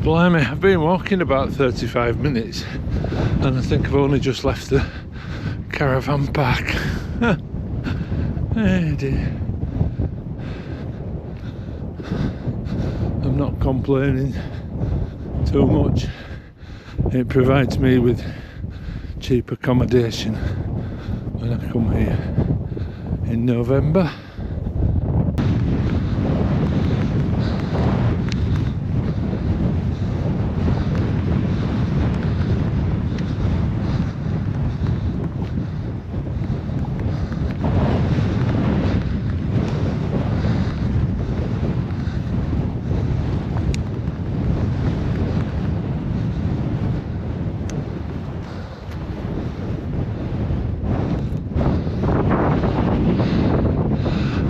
Blimey, I've been walking about 35 minutes and I think I've only just left the caravan park. Hey dear. I'm not complaining too much. It provides me with cheap accommodation when I come here in November.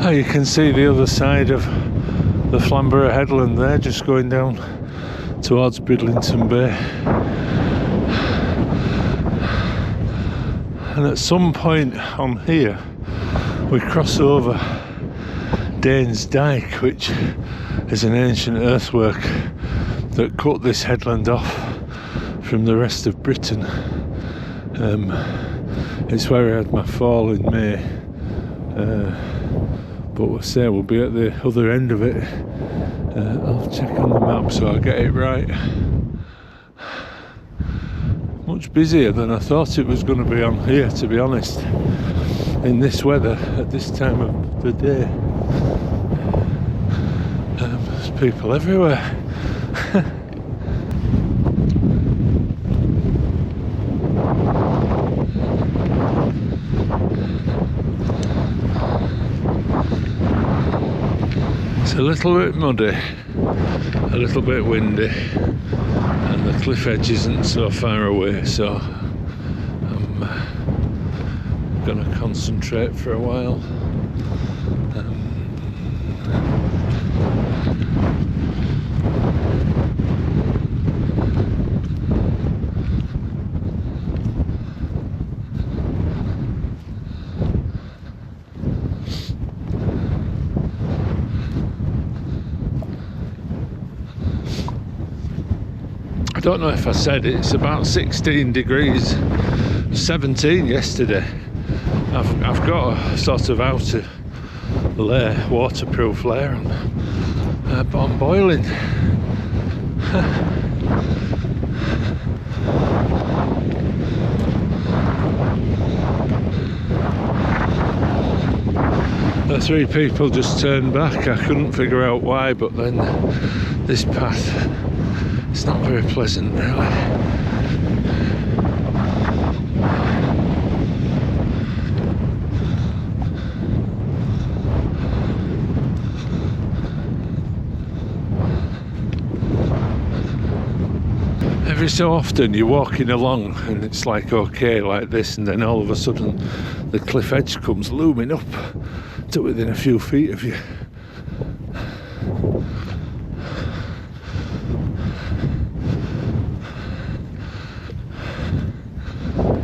You can see the other side of the Flamborough Headland there, just going down towards Bridlington Bay. And at some point on here we cross over Danes Dyke, which is an ancient earthwork that cut this headland off from the rest of Britain. It's where I had my fall in May. But we'll say we'll be at the other end of it. I'll check on the map so I get it right. Much busier than I thought it was going to be on here, to be honest. In this weather, at this time of the day. There's people everywhere. A little bit muddy, a little bit windy, and the cliff edge isn't so far away, so I'm going to concentrate for a while. I don't know if I said it, it's about 16 degrees, 17 yesterday. I've got a sort of outer layer, waterproof layer on, but I'm boiling. The three people just turned back. I couldn't figure out why, but then this path, it's not very pleasant, really. Every so often you're walking along and it's like okay like this, and then all of a sudden the cliff edge comes looming up to within a few feet of you.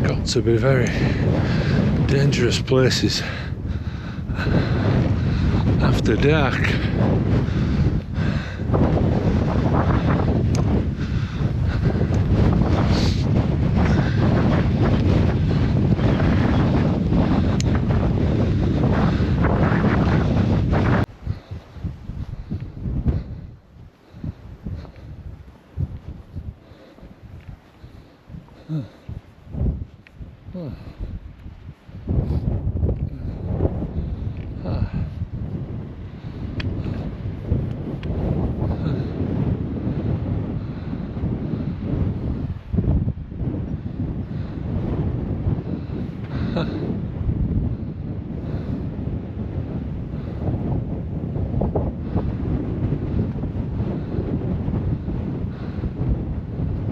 Got to be very dangerous places after dark.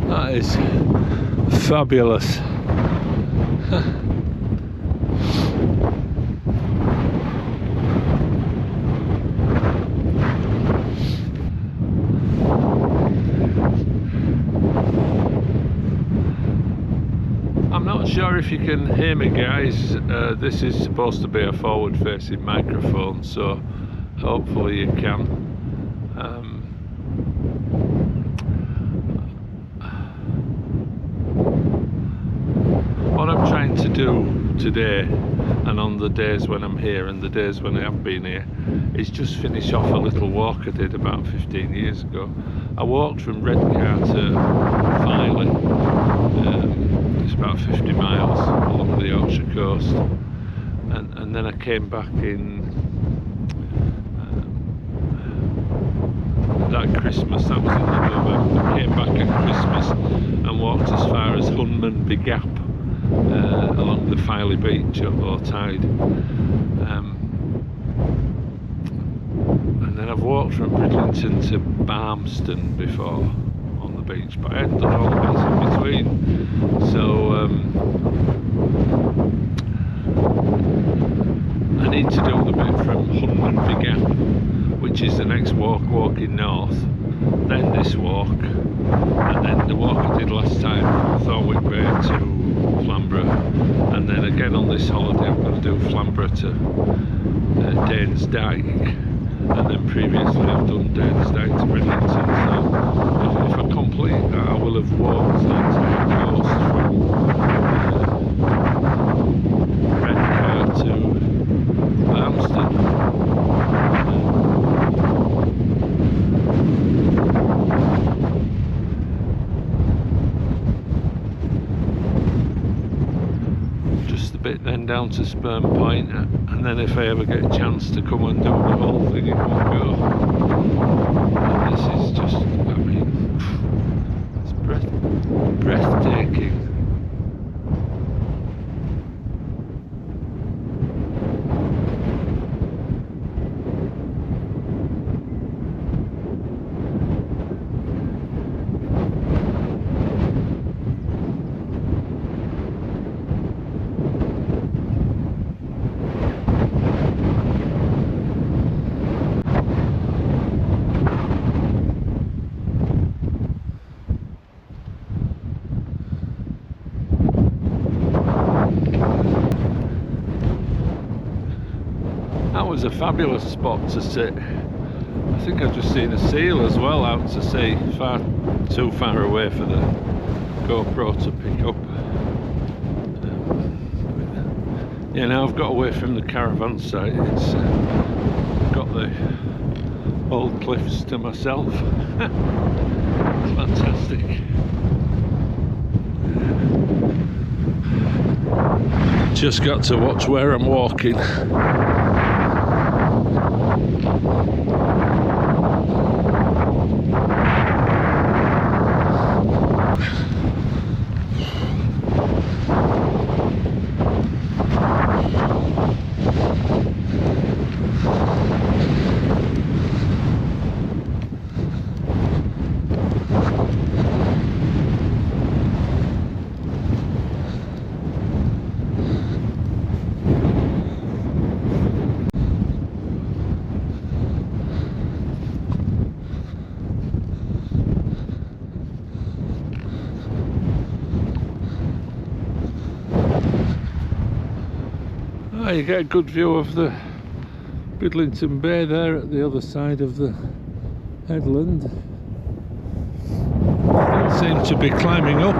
That is fabulous. I'm not sure if you can hear me, guys. This is supposed to be a forward facing microphone, so hopefully you can. day, and on the days when I'm here and the days when I have been here, is just finish off a little walk I did about 15 years ago. I walked from Redcar to Filey. It's about 50 miles along the Yorkshire coast, and then I came back in that Christmas, that was in November. I came back at Christmas and walked as far as Thornwick Bay along the Filey beach at low tide. And then I've walked from Bridlington to Barmston before on the beach, but I hadn't done all the bits in between. So I need to do the bit from Thornwick Bay, which is the next walk, walking north, then this walk, and then the walk I did last time from Thornwick Bay to Flamborough, and then again on this holiday I'm going to do Flamborough to Danes Dyke, and then previously I've done Danes Dyke to Bridlington. So if I complete that, I will have walked the entire coast from Redcar to Barmston. Bit then down to Sperm Point, and then if I ever get a chance to come and do the whole thing in one go. And this is just, I mean, it's breathtaking. That was a fabulous spot to sit. I think I've just seen a seal as well out to sea, far too far away for the GoPro to pick up. Yeah, now I've got away from the caravan site. It's got the old cliffs to myself. It's fantastic. Just got to watch where I'm walking. You get a good view of the Bridlington Bay there at the other side of the headland. Still seem to be climbing up.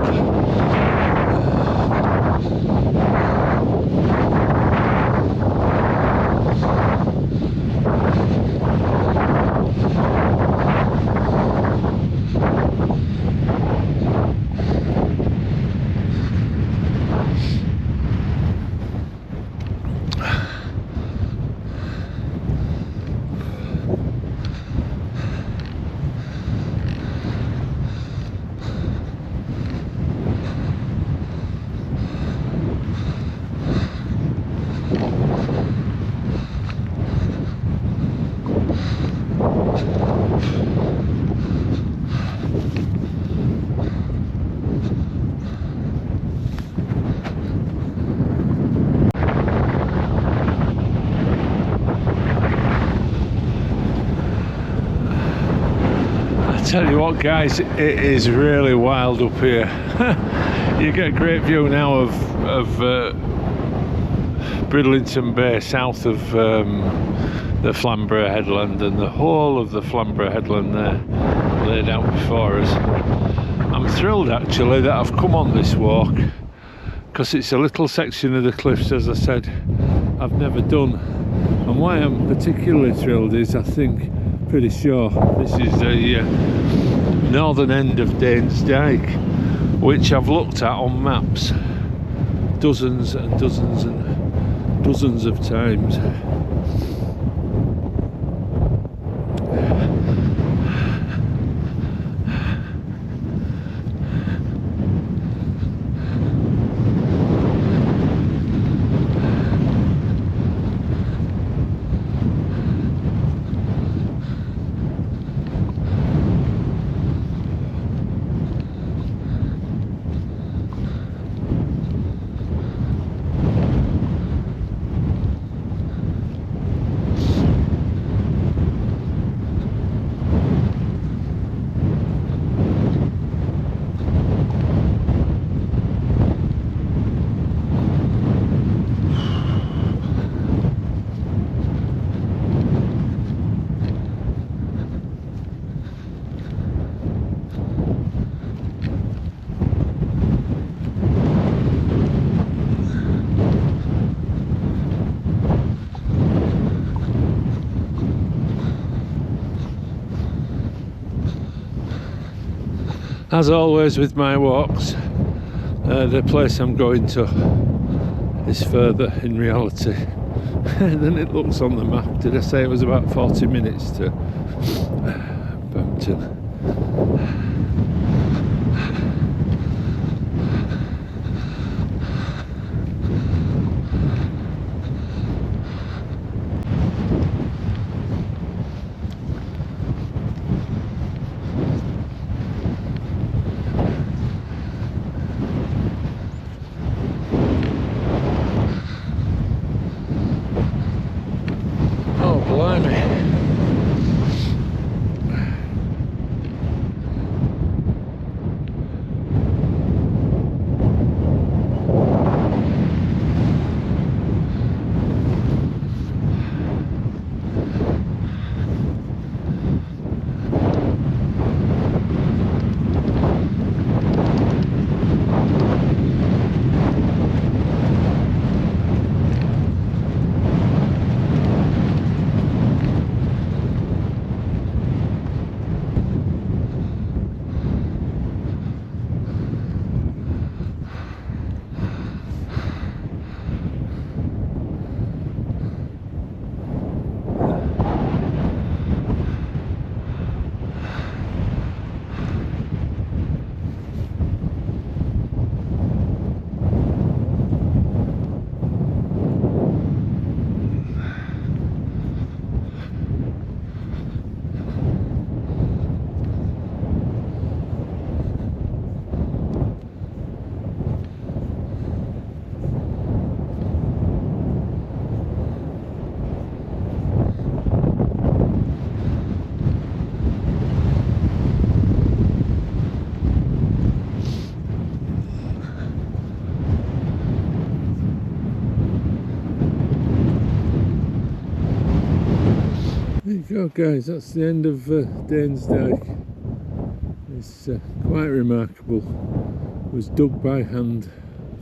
Tell you what guys, it is really wild up here. You get a great view now of Bridlington Bay, south of the Flamborough Headland, and the whole of the Flamborough Headland there laid out before us. I'm thrilled actually that I've come on this walk because it's a little section of the cliffs, as I said, I've never done. And why I'm particularly thrilled is I think, pretty sure, this is the northern end of Danes Dyke, which I've looked at on maps dozens and dozens and dozens of times. As always with my walks, the place I'm going to is further in reality than it looks on the map. Did I say it was about 40 minutes to Bempton? There you go, guys, that's the end of Danes Dyke. It's quite remarkable. It was dug by hand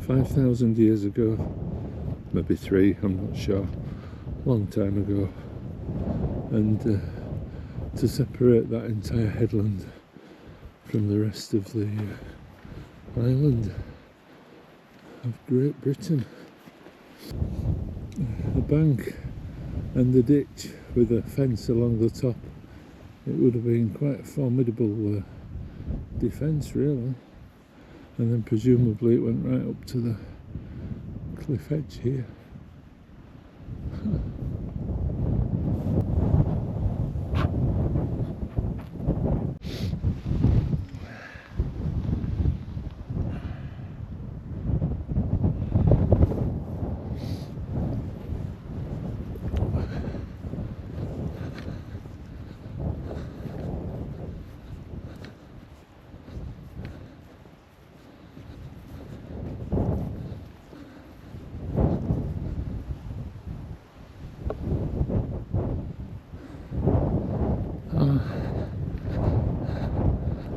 5,000 years ago, maybe 3, I'm not sure, long time ago. And to separate that entire headland from the rest of the island of Great Britain. The bank and the ditch with a fence along the top, it would have been quite a formidable defence really, and then presumably it went right up to the cliff edge here.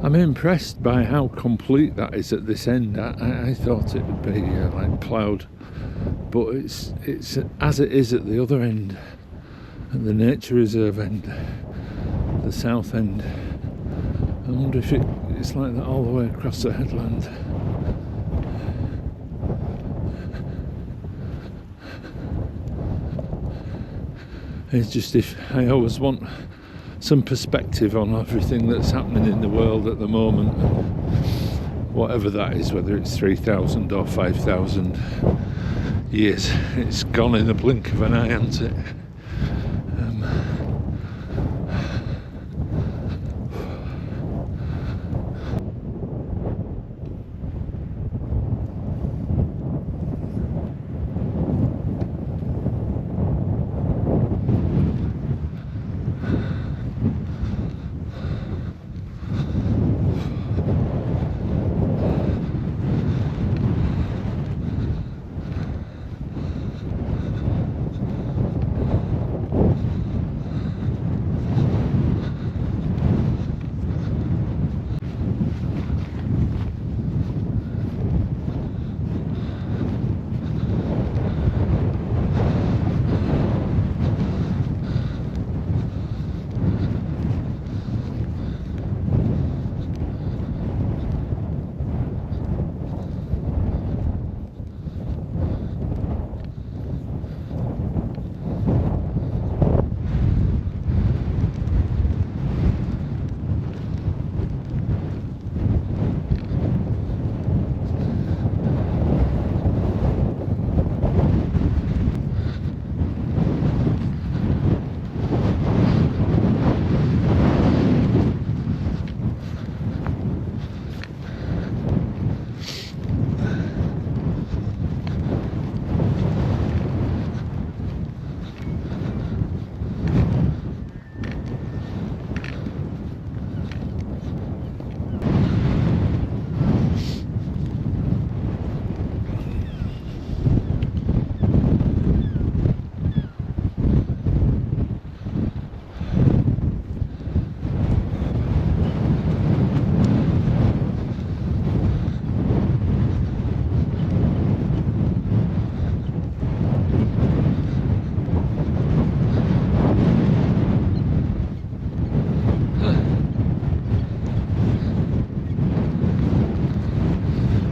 I'm impressed by how complete that is at this end. I thought it would be like ploughed, but it's as it is at the other end, at the nature reserve end, the south end. I wonder if it's like that all the way across the headland. It's just, if I always want some perspective on everything that's happening in the world at the moment, whatever that is, whether it's 3,000 or 5,000 years, it's gone in the blink of an eye, hasn't it?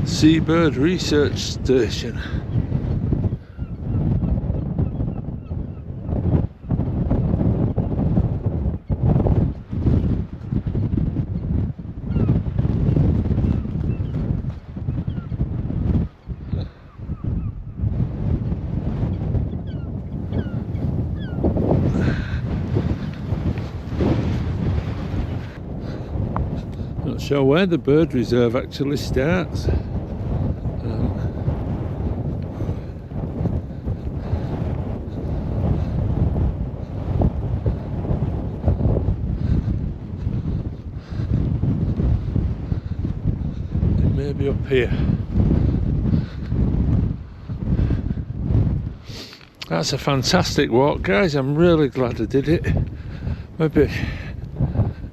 Seabird Research Station. Not sure where the bird reserve actually starts. Maybe up here. That's a fantastic walk, guys. I'm really glad I did it. Maybe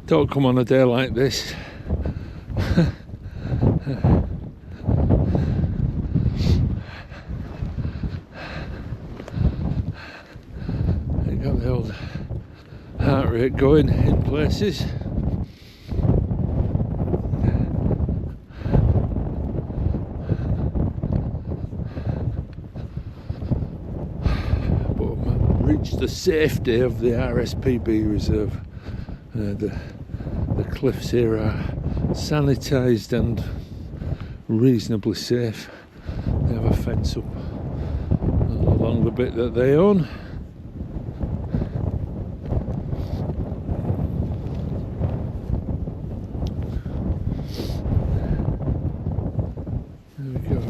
don't come on a day like this. I got the old heart rate going in places. The safety of the RSPB Reserve. The cliffs here are sanitised and reasonably safe. They have a fence up along the bit that they own. There we go.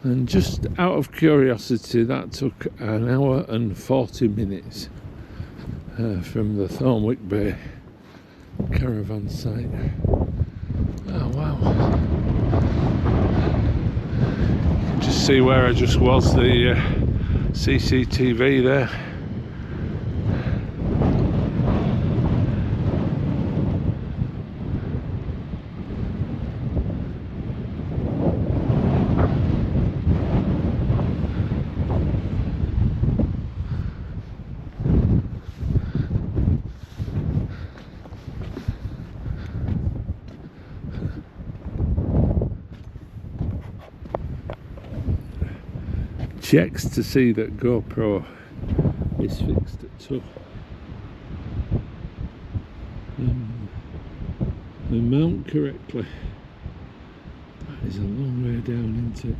And just out of curiosity, that took an hour and 40 minutes from the Thornwick Bay caravan site. Oh wow. You can just see where I just was, the CCTV there. Checks to see that GoPro is fixed to the mount correctly. That is a long way down, isn't it?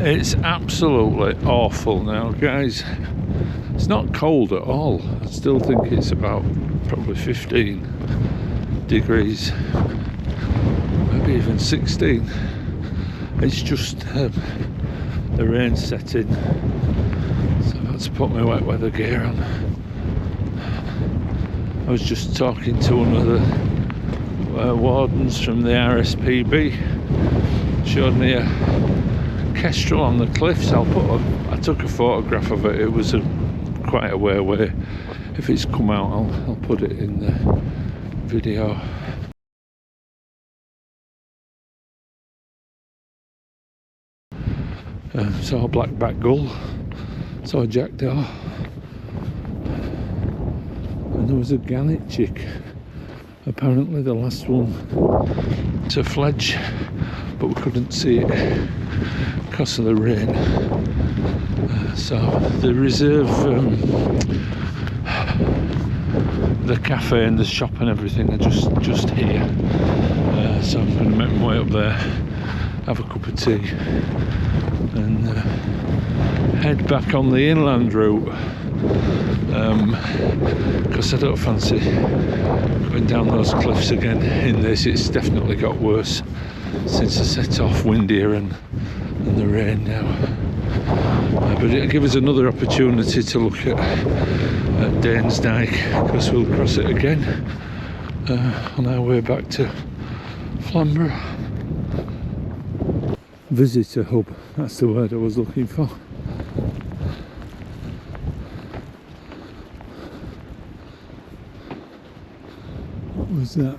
It's absolutely awful now, guys. It's not cold at all. I still think it's about probably 15 degrees, maybe even 16. It's just the rain setting, so I've had to put my wet weather gear on. I was just talking to one of the wardens from the RSPB. Showed me a kestrel on the cliffs. I took a photograph of it. It was quite a way away. If it's come out, I'll put it in the video. Saw a black-backed gull, saw a jackdaw, and there was a gannet chick, apparently the last one to fledge, but we couldn't see it because of the rain. So the reserve, the cafe and the shop and everything are just here. So I'm going to make my way up there, have a cup of tea, and head back on the inland route, because I don't fancy going down those cliffs again in this. It's definitely got worse since I set off, windier and the rain now. But it'll give us another opportunity to look at Danes Dyke, because we'll cross it again on our way back to Flamborough. Visitor hub, that's the word I was looking for. What was that?